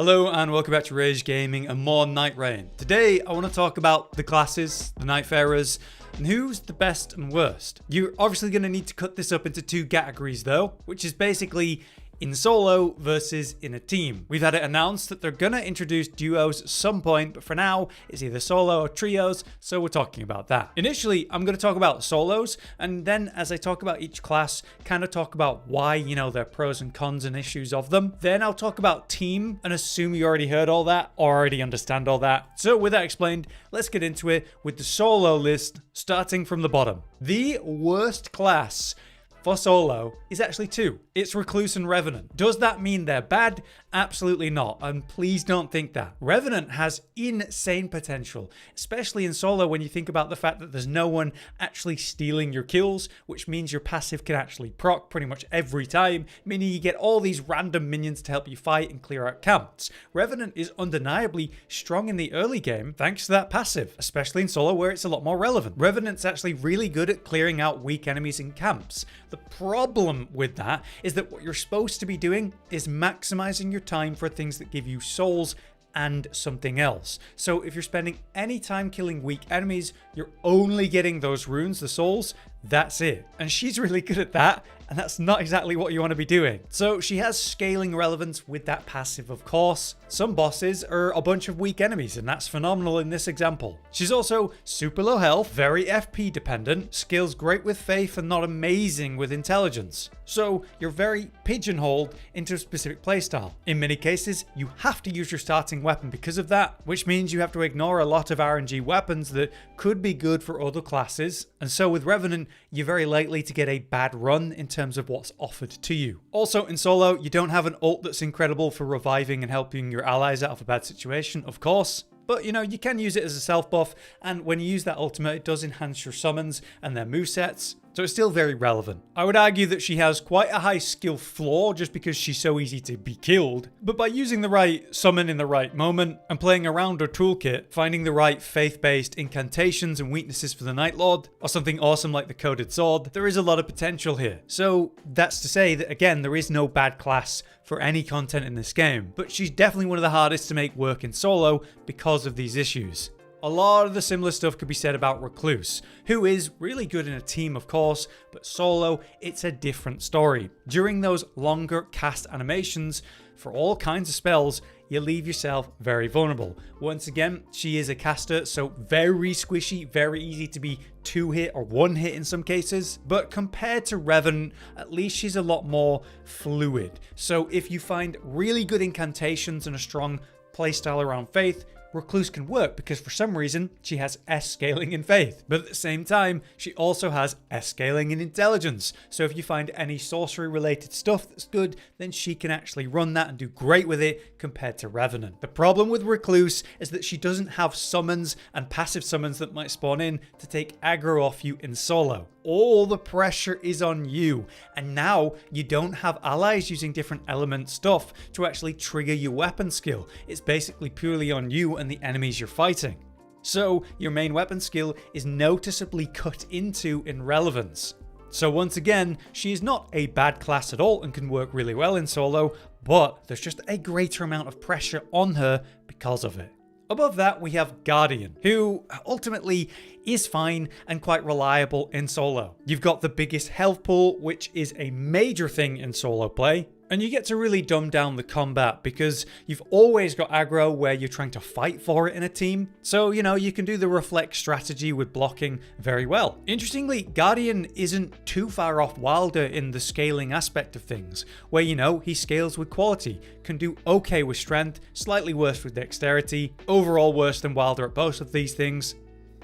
Hello and welcome back to Rage Gaming and more Nightreign. Today I want to talk about the classes, the Nightfarers, and who's the best and worst. You're obviously going to need to cut this up into two categories though, which is basically in solo versus in a team. We've had it announced that they're gonna introduce duos at some point, but for now, it's either solo or trios, so we're talking about that. Initially, I'm gonna talk about solos, and then as I talk about each class, kind of talk about why, their pros and cons and issues of them. Then I'll talk about team, and assume you already heard all that, or already understand all that. So with that explained, let's get into it with the solo list, starting from the bottom. The worst class for solo is actually two. It's Recluse and Revenant. Does that mean they're bad? Absolutely not, and please don't think that. Revenant has insane potential, especially in solo when you think about the fact that there's no one actually stealing your kills, which means your passive can actually proc pretty much every time, meaning you get all these random minions to help you fight and clear out camps. Revenant is undeniably strong in the early game thanks to that passive, especially in solo where it's a lot more relevant. Revenant's actually really good at clearing out weak enemies in camps. The problem with that is that what you're supposed to be doing is maximizing your time for things that give you souls and something else. So if you're spending any time killing weak enemies, you're only getting those runes, the souls, that's it. And she's really good at that, and that's not exactly what you want to be doing. So she has scaling relevance with that passive, of course. Some bosses are a bunch of weak enemies, and that's phenomenal in this example. She's also super low health, very FP dependent, skills great with faith and not amazing with intelligence. So you're very pigeonholed into a specific playstyle. In many cases, you have to use your starting weapon because of that, which means you have to ignore a lot of RNG weapons that could be good for other classes. And so with Revenant, you're very likely to get a bad run in terms of what's offered to you. Also in solo, you don't have an ult that's incredible for reviving and helping your allies out of a bad situation, of course. But you can use it as a self buff, and when you use that ultimate, it does enhance your summons and their movesets. So it's still very relevant. I would argue that she has quite a high skill floor just because she's so easy to be killed. But by using the right summon in the right moment and playing around her toolkit, finding the right faith-based incantations and weaknesses for the Night Lord, or something awesome like the Coded Sword, there is a lot of potential here. So that's to say that again, there is no bad class for any content in this game, but she's definitely one of the hardest to make work in solo because of these issues. A lot of the similar stuff could be said about Recluse, who is really good in a team of course, but solo, it's a different story. During those longer cast animations, for all kinds of spells, you leave yourself very vulnerable. Once again, she is a caster, so very squishy, very easy to be 2-hit or 1-hit in some cases. But compared to Revenant, at least she's a lot more fluid. So if you find really good incantations and a strong playstyle around faith, Recluse can work because for some reason she has S scaling in faith, but at the same time she also has S scaling in intelligence. So if you find any sorcery related stuff that's good, then she can actually run that and do great with it compared to Revenant. The problem with Recluse is that she doesn't have summons and passive summons that might spawn in to take aggro off you in solo. All the pressure is on you, and now you don't have allies using different element stuff to actually trigger your weapon skill. It's basically purely on you and the enemies you're fighting. So your main weapon skill is noticeably cut into in relevance. So once again, she is not a bad class at all and can work really well in solo, but there's just a greater amount of pressure on her because of it. Above that, we have Guardian, who ultimately is fine and quite reliable in solo. You've got the biggest health pool, which is a major thing in solo play. And you get to really dumb down the combat because you've always got aggro where you're trying to fight for it in a team. So, you can do the reflect strategy with blocking very well. Interestingly, Guardian isn't too far off Wilder in the scaling aspect of things, where he scales with quality, can do okay with strength, slightly worse with dexterity, overall worse than Wilder at both of these things.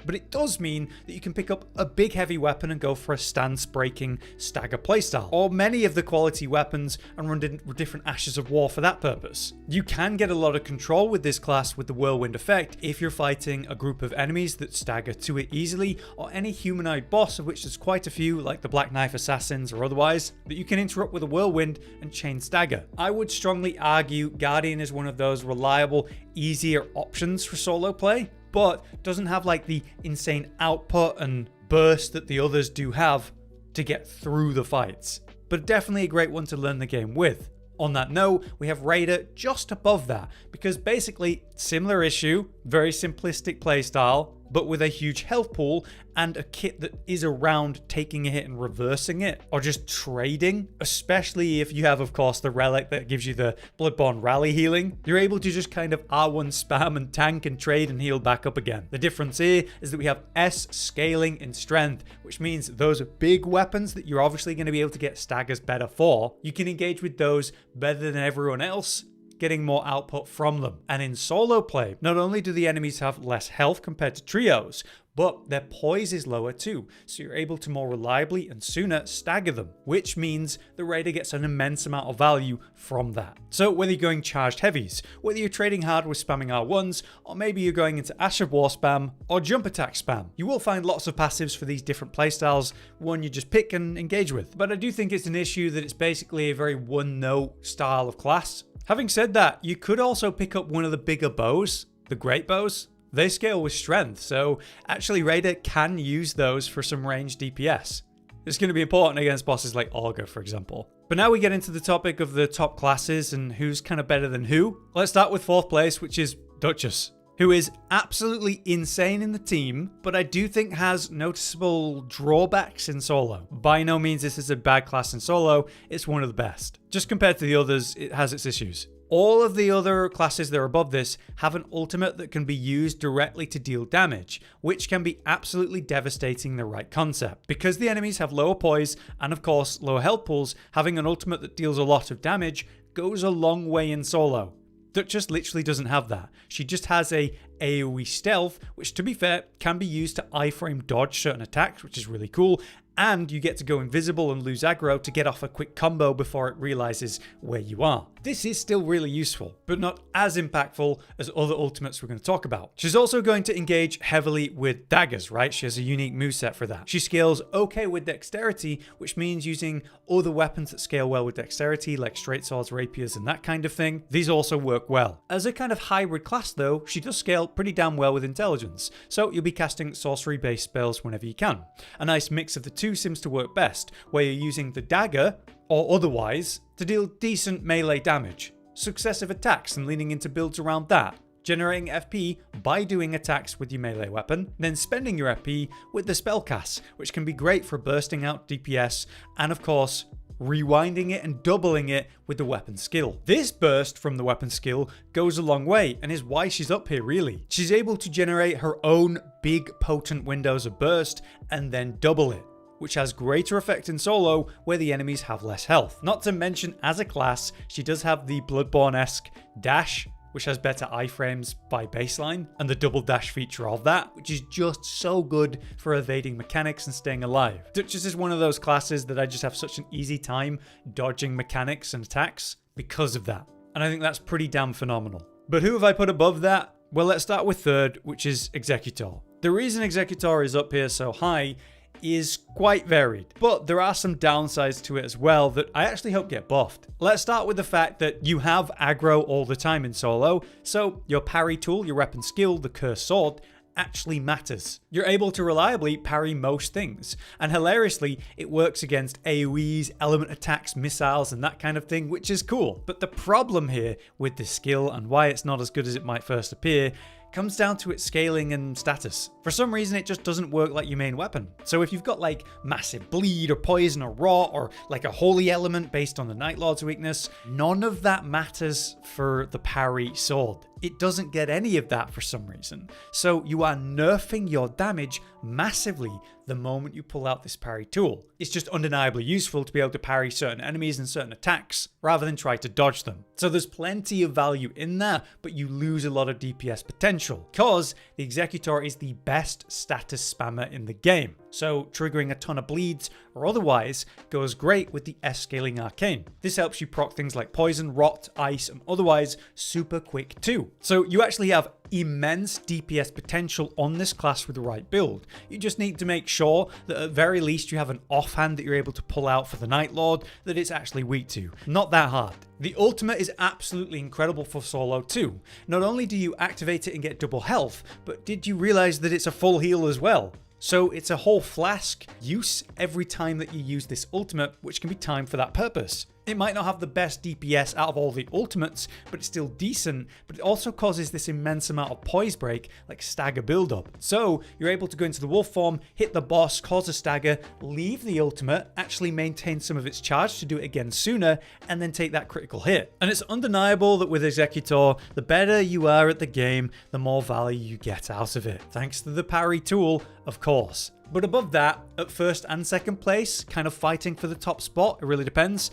But it does mean that you can pick up a big heavy weapon and go for a stance-breaking stagger playstyle, or many of the quality weapons and run different Ashes of War for that purpose. You can get a lot of control with this class with the Whirlwind effect if you're fighting a group of enemies that stagger to it easily, or any humanoid boss, of which there's quite a few like the Black Knife Assassins or otherwise, that you can interrupt with a Whirlwind and chain stagger. I would strongly argue Guardian is one of those reliable, easier options for solo play, but doesn't have like the insane output and burst that the others do have to get through the fights. But definitely a great one to learn the game with. On that note, we have Raider just above that, because basically, similar issue, very simplistic playstyle, but with a huge health pool and a kit that is around taking a hit and reversing it, or just trading, especially if you have, of course, the relic that gives you the Bloodborne rally healing. You're able to just kind of R1 spam and tank and trade and heal back up again. The difference here is that we have S scaling in strength, which means those big weapons that you're obviously going to be able to get staggers better for, you can engage with those better than everyone else, getting more output from them. And in solo play, not only do the enemies have less health compared to trios, but their poise is lower too, so you're able to more reliably and sooner stagger them, which means the Raider gets an immense amount of value from that. So whether you're going charged heavies, whether you're trading hard with spamming R1s, or maybe you're going into Ash of War spam or jump attack spam, you will find lots of passives for these different playstyles, one you just pick and engage with. But I do think it's an issue that it's basically a very one-note style of class. Having said that, you could also pick up one of the bigger bows, the great bows. They scale with strength, so actually Raider can use those for some ranged DPS. It's going to be important against bosses like Augur, for example. But now we get into the topic of the top classes and who's kind of better than who. Let's start with 4th place, which is Duchess, who is absolutely insane in the team, but I do think has noticeable drawbacks in solo. By no means this is a bad class in solo, it's one of the best. Just compared to the others, it has its issues. All of the other classes that are above this have an ultimate that can be used directly to deal damage, which can be absolutely devastating in the right concept. Because the enemies have lower poise and of course lower health pools, having an ultimate that deals a lot of damage goes a long way in solo. Duchess literally doesn't have that. She just has a AoE stealth, which to be fair can be used to iframe dodge certain attacks, which is really cool, and you get to go invisible and lose aggro to get off a quick combo before it realizes where you are. This is still really useful, but not as impactful as other ultimates we're going to talk about. She's also going to engage heavily with daggers, right? She has a unique moveset for that. She scales okay with dexterity, which means using other weapons that scale well with dexterity, like straight swords, rapiers, and that kind of thing. These also work well. As a kind of hybrid class though, she does scale pretty damn well with intelligence, so you'll be casting sorcery-based spells whenever you can. A nice mix of the two seems to work best, where you're using the dagger, or otherwise, to deal decent melee damage, successive attacks and leaning into builds around that, generating FP by doing attacks with your melee weapon, then spending your FP with the spell casts, which can be great for bursting out DPS, and of course, rewinding it and doubling it with the weapon skill. This burst from the weapon skill goes a long way and is why she's up here really. She's able to generate her own big potent windows of burst and then double it, which has greater effect in solo where the enemies have less health. Not to mention, as a class, she does have the Bloodborne-esque dash, which has better iframes by baseline, and the double dash feature of that, which is just so good for evading mechanics and staying alive. Duchess is one of those classes that I just have such an easy time dodging mechanics and attacks because of that, and I think that's pretty damn phenomenal. But who have I put above that? Well, let's start with 3rd, which is Executor. The reason Executor is up here so high is quite varied, but there are some downsides to it as well that I actually hope get buffed. Let's start with the fact that you have aggro all the time in solo, so your parry tool, your weapon skill, the cursed sword, actually matters. You're able to reliably parry most things, and hilariously, it works against AoEs, element attacks, missiles, and that kind of thing, which is cool. But the problem here with this skill, and why it's not as good as it might first appear, comes down to its scaling and status. For some reason, it just doesn't work like your main weapon. So if you've got like massive bleed or poison or rot or like a holy element based on the Night Lord's weakness, none of that matters for the parry sword. It doesn't get any of that for some reason. So you are nerfing your damage massively the moment you pull out this parry tool. It's just undeniably useful to be able to parry certain enemies and certain attacks rather than try to dodge them. So there's plenty of value in there, but you lose a lot of DPS potential because the Executor is the best status spammer in the game. So triggering a ton of bleeds or otherwise goes great with the S-scaling arcane. This helps you proc things like poison, rot, ice, and otherwise super quick too. So you actually have immense DPS potential on this class with the right build. You just need to make sure that at very least you have an offhand that you're able to pull out for the Night Lord that it's actually weak to. Not that hard. The ultimate is absolutely incredible for solo too. Not only do you activate it and get double health, but did you realize that it's a full heal as well? So it's a whole flask use every time that you use this ultimate, which can be timed for that purpose. It might not have the best DPS out of all the ultimates, but it's still decent, but it also causes this immense amount of poise break, like stagger buildup. So you're able to go into the wolf form, hit the boss, cause a stagger, leave the ultimate, actually maintain some of its charge to do it again sooner, and then take that critical hit. And it's undeniable that with Executor, the better you are at the game, the more value you get out of it. Thanks to the parry tool, of course. But above that, at first and second place, kind of fighting for the top spot, it really depends,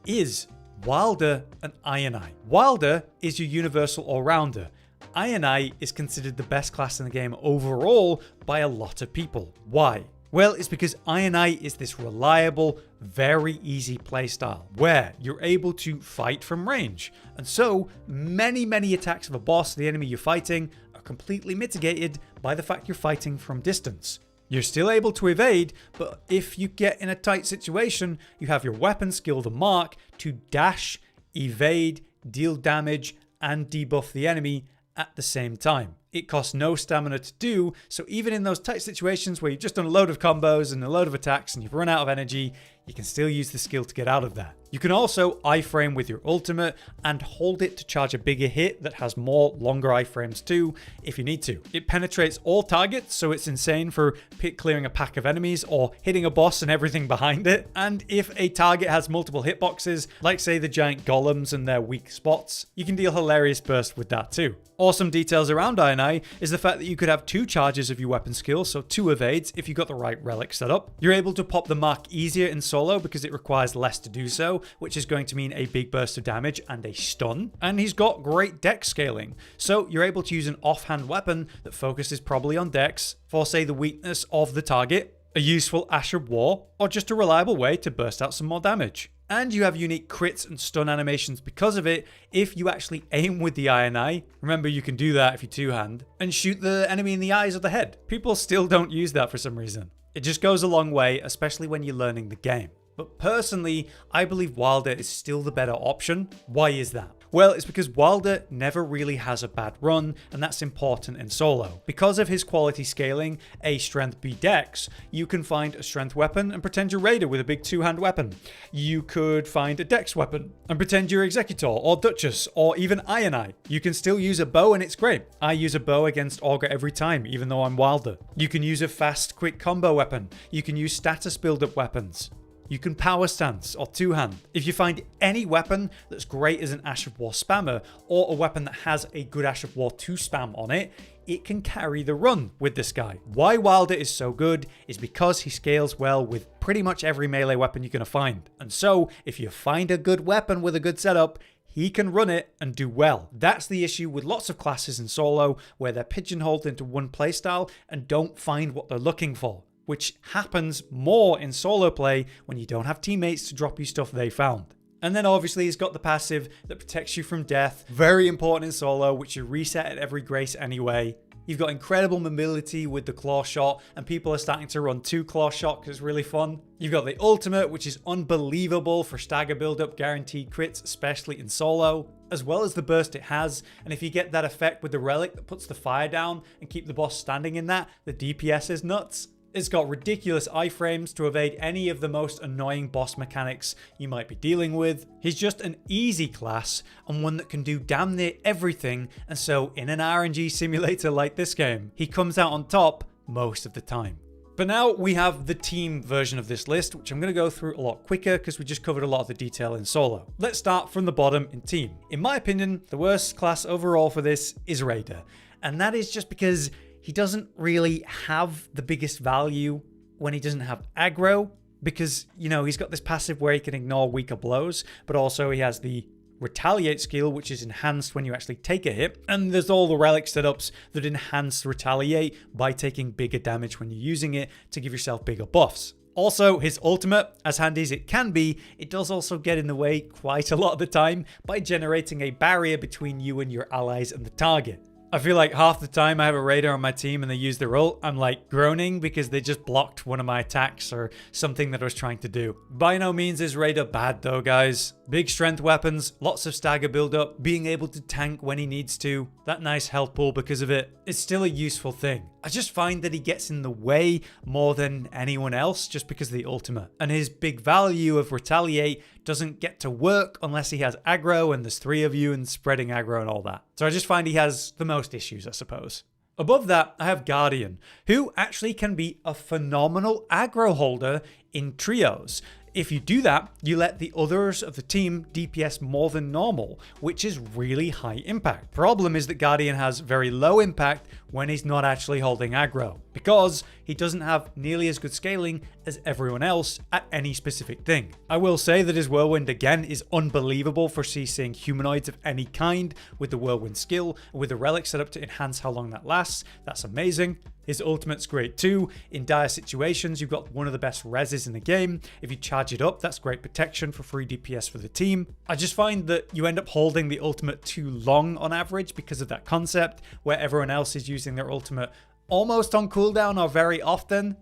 is Wilder and Ionai. Wilder is your universal all-rounder. Ionai is considered the best class in the game overall by a lot of people. Why? Well, it's because Ionai is this reliable, very easy playstyle where you're able to fight from range. And so many attacks of a boss, the enemy you're fighting, are completely mitigated by the fact you're fighting from distance. You're still able to evade, but if you get in a tight situation, you have your weapon skill, the Mark, to dash, evade, deal damage, and debuff the enemy at the same time. It costs no stamina to do, so even in those tight situations where you've just done a load of combos and a load of attacks and you've run out of energy, you can still use the skill to get out of that. You can also iframe with your ultimate and hold it to charge a bigger hit that has more longer iframes too if you need to. It penetrates all targets, so it's insane for clearing a pack of enemies or hitting a boss and everything behind it. And if a target has multiple hitboxes, like say the giant golems and their weak spots, you can deal hilarious burst with that too. Awesome details around Ionai is the fact that you could have 2 charges of your weapon skill, so 2 evades if you got the right relic set up. You're able to pop the Mark easier in solo because it requires less to do so, which is going to mean a big burst of damage and a stun. And he's got great dex scaling, so you're able to use an offhand weapon that focuses probably on dex for say the weakness of the target, a useful Ash of War, or just a reliable way to burst out some more damage. And you have unique crits and stun animations because of it if you actually aim with the Ionai. Remember, you can do that if you two-hand, and shoot the enemy in the eyes or the head. People still don't use that for some reason. It just goes a long way, especially when you're learning the game. But personally, I believe Wilder is still the better option. Why is that? Well, it's because Wilder never really has a bad run, and that's important in solo. Because of his quality scaling, a strength B dex, you can find a strength weapon and pretend you're Raider with a big 2-hand weapon. You could find a dex weapon and pretend you're Executor or Duchess or even Ionai. You can still use a bow and it's great. I use a bow against Augur every time, even though I'm Wilder. You can use a fast, quick combo weapon. You can use status build-up weapons. You can power stance or 2-hand. If you find any weapon that's great as an Ash of War spammer or a weapon that has a good Ash of War 2 spam on it, it can carry the run with this guy. Why Wilder is so good is because he scales well with pretty much every melee weapon you're going to find. And so if you find a good weapon with a good setup, he can run it and do well. That's the issue with lots of classes in solo where they're pigeonholed into one playstyle and don't find what they're looking for, which happens more in solo play when you don't have teammates to drop you stuff they found. And then obviously he's got the passive that protects you from death, very important in solo, which you reset at every grace anyway. You've got incredible mobility with the claw shot, and people are starting to run 2 claw shot because it's really fun. You've got the ultimate, which is unbelievable for stagger build-up, guaranteed crits, especially in solo, as well as the burst it has. And if you get that effect with the relic that puts the fire down and keep the boss standing in that, the DPS is nuts. It's got ridiculous iframes to evade any of the most annoying boss mechanics you might be dealing with. He's just an easy class and one that can do damn near everything, and so in an RNG simulator like this game, he comes out on top most of the time. But now we have the team version of this list, which I'm going to go through a lot quicker because we just covered a lot of the detail in solo. Let's start from the bottom in team. In my opinion, the worst class overall for this is Raider, and that is just because he doesn't really have the biggest value when he doesn't have aggro, because, you know, he's got this passive where he can ignore weaker blows, but also he has the retaliate skill, which is enhanced when you actually take a hit. And there's all the relic setups that enhance retaliate by taking bigger damage when you're using it to give yourself bigger buffs. Also, his ultimate, as handy as it can be, it does also get in the way quite a lot of the time by generating a barrier between you and your allies and the target. I feel like half the time I have a Raider on my team and they use their ult, I'm like groaning because they just blocked one of my attacks or something that I was trying to do. By no means is Raider bad though, guys. Big strength weapons, lots of stagger build-up, being able to tank when he needs to, that nice health pool because of it. It's still a useful thing. I just find that he gets in the way more than anyone else just because of the ultimate. And his big value of Retaliate doesn't get to work unless he has aggro and there's 3 of you and spreading aggro and all that. So I just find he has the most issues, I suppose. Above that, I have Guardian, who actually can be a phenomenal aggro holder in trios. If you do that, you let the others of the team DPS more than normal, which is really high impact. Problem is that Guardian has very low impact when he's not actually holding aggro, because he doesn't have nearly as good scaling as everyone else at any specific thing. I will say that his Whirlwind again is unbelievable for CCing humanoids of any kind with the Whirlwind skill, with the relic set up to enhance how long that lasts. That's amazing. His ultimate's great too. In dire situations, you've got one of the best reses in the game. If you charge it up, that's great protection for free DPS for the team. I just find that you end up holding the ultimate too long on average because of that concept, where everyone else is using their ultimate almost on cooldown or very often.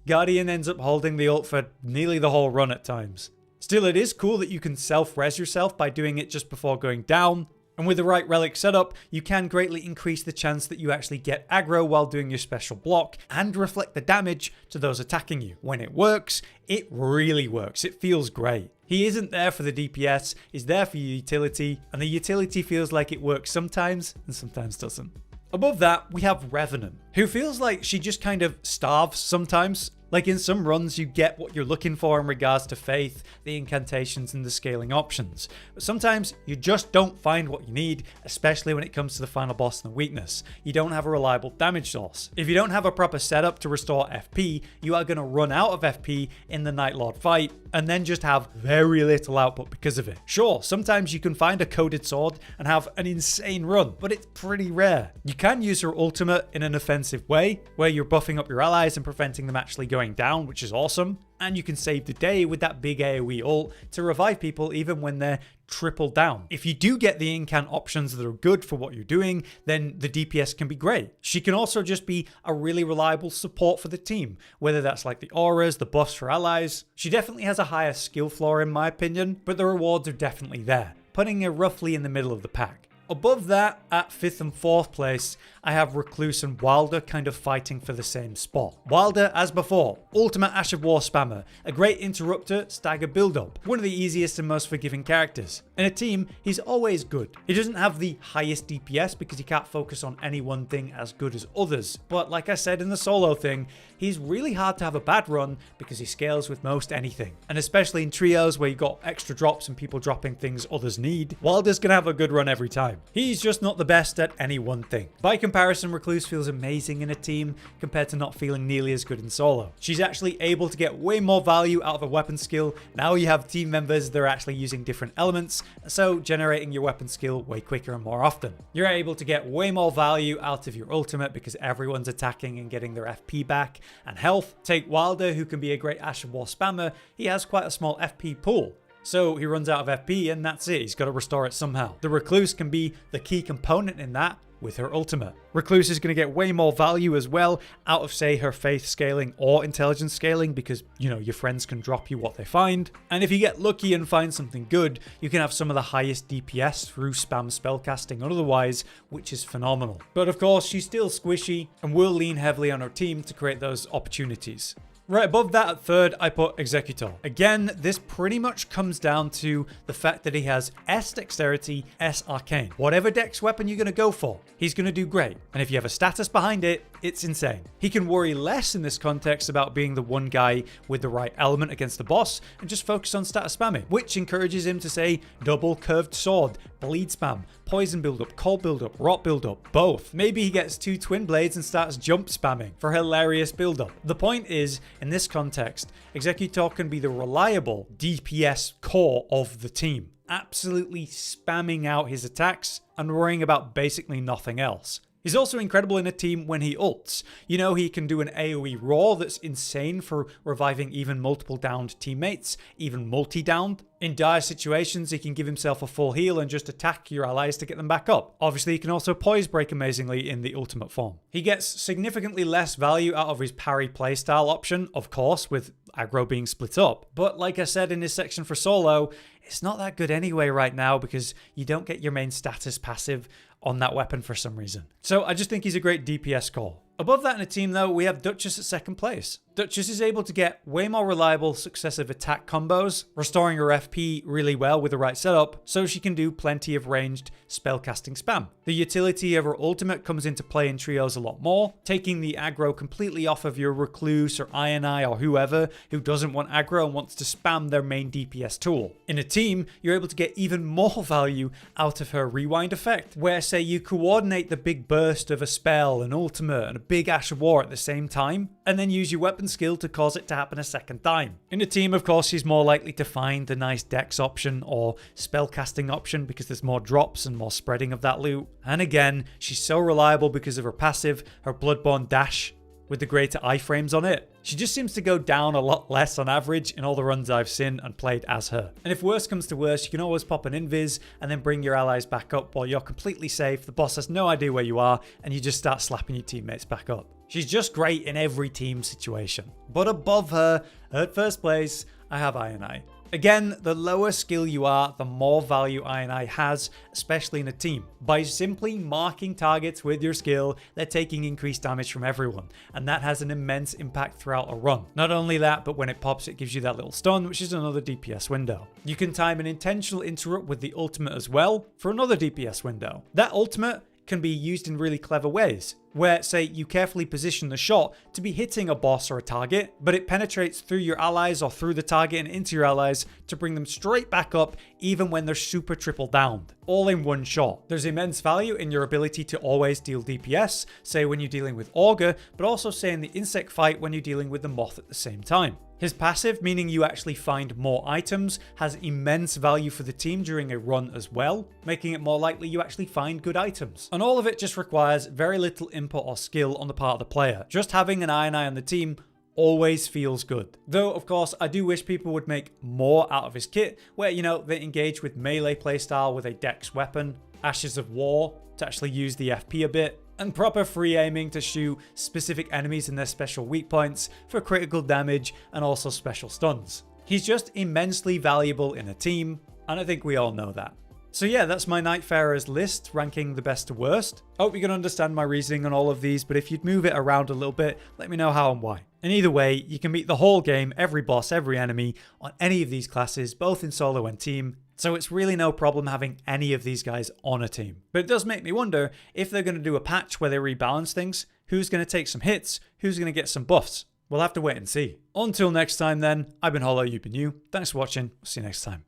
Guardian ends up holding the ult for nearly the whole run at times. Still, it is cool that you can self-res yourself by doing it just before going down. And with the right relic setup, you can greatly increase the chance that you actually get aggro while doing your special block and reflect the damage to those attacking you. When it works, it really works. It feels great. He isn't there for the DPS, he's there for your utility, and the utility feels like it works sometimes and sometimes doesn't. Above that, we have Revenant, who feels like she just kind of starves sometimes. Like in some runs, you get what you're looking for in regards to faith, the incantations, and the scaling options. But sometimes you just don't find what you need, especially when it comes to the final boss and the weakness. You don't have a reliable damage source. If you don't have a proper setup to restore FP, you are going to run out of FP in the Night Lord fight, and then just have very little output because of it. Sure, sometimes you can find a coded sword and have an insane run, but it's pretty rare. You can use her ultimate in an offensive way, where you're buffing up your allies and preventing them actually going down, which is awesome. And you can save the day with that big AoE ult to revive people even when they're triple down. If you do get the incant options that are good for what you're doing, then the DPS can be great. She can also just be a really reliable support for the team, whether that's like the auras, the buffs for allies. She definitely has a higher skill floor in my opinion, but the rewards are definitely there, putting her roughly in the middle of the pack. Above that, at 5th and 4th place, I have Recluse and Wilder kind of fighting for the same spot. Wilder, as before, ultimate Ash of War spammer, a great interrupter, stagger build-up, one of the easiest and most forgiving characters. In a team, he's always good. He doesn't have the highest DPS because he can't focus on any one thing as good as others, but like I said in the solo thing, he's really hard to have a bad run because he scales with most anything. And especially in trios where you've got extra drops and people dropping things others need, Wilder's gonna have a good run every time. He's just not the best at any one thing. By comparison, Recluse feels amazing in a team compared to not feeling nearly as good in solo. She's actually able to get way more value out of a weapon skill. Now you have team members that are actually using different elements, so generating your weapon skill way quicker and more often. You're able to get way more value out of your ultimate because everyone's attacking and getting their FP back and health. Take Wilder, who can be a great Ash of War spammer. He has quite a small FP pool, so he runs out of FP and that's it. He's got to restore it somehow. The Recluse can be the key component in that with her ultimate. Recluse is going to get way more value as well out of, say, her faith scaling or intelligence scaling because, you know, your friends can drop you what they find. And if you get lucky and find something good, you can have some of the highest DPS through spam spellcasting or otherwise, which is phenomenal. But of course, she's still squishy and will lean heavily on her team to create those opportunities. Right above that at 3rd, I put Executor. Again, this pretty much comes down to the fact that he has S Dexterity, S Arcane. Whatever dex weapon you're going to go for, he's going to do great. And if you have a status behind it, it's insane. He can worry less in this context about being the one guy with the right element against the boss and just focus on status spamming, which encourages him to say double curved sword, bleed spam, poison build-up, cold build-up, rot build-up, both. Maybe he gets 2 twin blades and starts jump spamming for hilarious build-up. The point is, in this context, Executor can be the reliable DPS core of the team, absolutely spamming out his attacks and worrying about basically nothing else. He's also incredible in a team when he ults. You know, he can do an AoE roar that's insane for reviving even multiple downed teammates, even multi-downed. In dire situations, he can give himself a full heal and just attack your allies to get them back up. Obviously, he can also poise break amazingly in the ultimate form. He gets significantly less value out of his parry playstyle option, of course, with aggro being split up. But like I said in his section for solo, it's not that good anyway right now because you don't get your main status passive on that weapon for some reason. So I just think he's a great DPS call. Above that in a team though, we have Duchess at second place. Duchess is able to get way more reliable successive attack combos, restoring her FP really well with the right setup, so she can do plenty of ranged spellcasting spam. The utility of her ultimate comes into play in trios a lot more, taking the aggro completely off of your Recluse or Iron Eye or whoever who doesn't want aggro and wants to spam their main DPS tool. In a team, you're able to get even more value out of her rewind effect, where say you coordinate the big burst of a spell, an ultimate, and a big Ash of War at the same time, and then use your weapon skill to cause it to happen a second time. In a team, of course, she's more likely to find the nice dex option or spellcasting option because there's more drops and more spreading of that loot. And again, she's so reliable because of her passive, her Bloodborne dash with the greater iframes on it. She just seems to go down a lot less on average in all the runs I've seen and played as her. And if worse comes to worse, you can always pop an invis and then bring your allies back up while you're completely safe, the boss has no idea where you are, and you just start slapping your teammates back up. She's just great in every team situation. But above her, at first place, I have Iron Eye. Again, the lower skill you are, the more value Iron Eye has, especially in a team. By simply marking targets with your skill, they're taking increased damage from everyone, and that has an immense impact throughout a run. Not only that, but when it pops, it gives you that little stun, which is another DPS window. You can time an intentional interrupt with the ultimate as well, for another DPS window. That ultimate can be used in really clever ways, where, say, you carefully position the shot to be hitting a boss or a target, but it penetrates through your allies or through the target and into your allies to bring them straight back up even when they're super triple downed, all in one shot. There's immense value in your ability to always deal DPS, say when you're dealing with Augur, but also say in the insect fight when you're dealing with the Moth at the same time. His passive, meaning you actually find more items, has immense value for the team during a run as well, making it more likely you actually find good items. And all of it just requires very little input or skill on the part of the player. Just having an Iron Eye on the team always feels good. Though, of course, I do wish people would make more out of his kit, where, you know, they engage with melee playstyle with a dex weapon, Ashes of War to actually use the FP a bit, and proper free aiming to shoot specific enemies in their special weak points for critical damage and also special stuns. He's just immensely valuable in a team, and I think we all know that. So yeah, that's my Nightfarers list, ranking the best to worst. I hope you can understand my reasoning on all of these, but if you'd move it around a little bit, let me know how and why. And either way, you can beat the whole game, every boss, every enemy, on any of these classes, both in solo and team. So it's really no problem having any of these guys on a team. But it does make me wonder if they're going to do a patch where they rebalance things, who's going to take some hits, who's going to get some buffs. We'll have to wait and see. Until next time then, I've been Hollow, you've been you. Thanks for watching, we'll see you next time.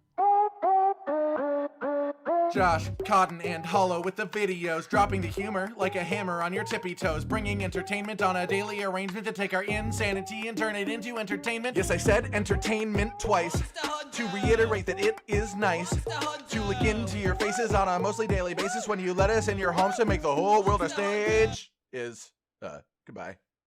Josh, Cotton, and Hollow with the videos, dropping the humor like a hammer on your tippy toes, bringing entertainment on a daily arrangement to take our insanity and turn it into entertainment. Yes, I said entertainment twice, to reiterate that it is nice to look into your faces on a mostly daily basis when you let us in your homes to make the whole world a stage. Goodbye.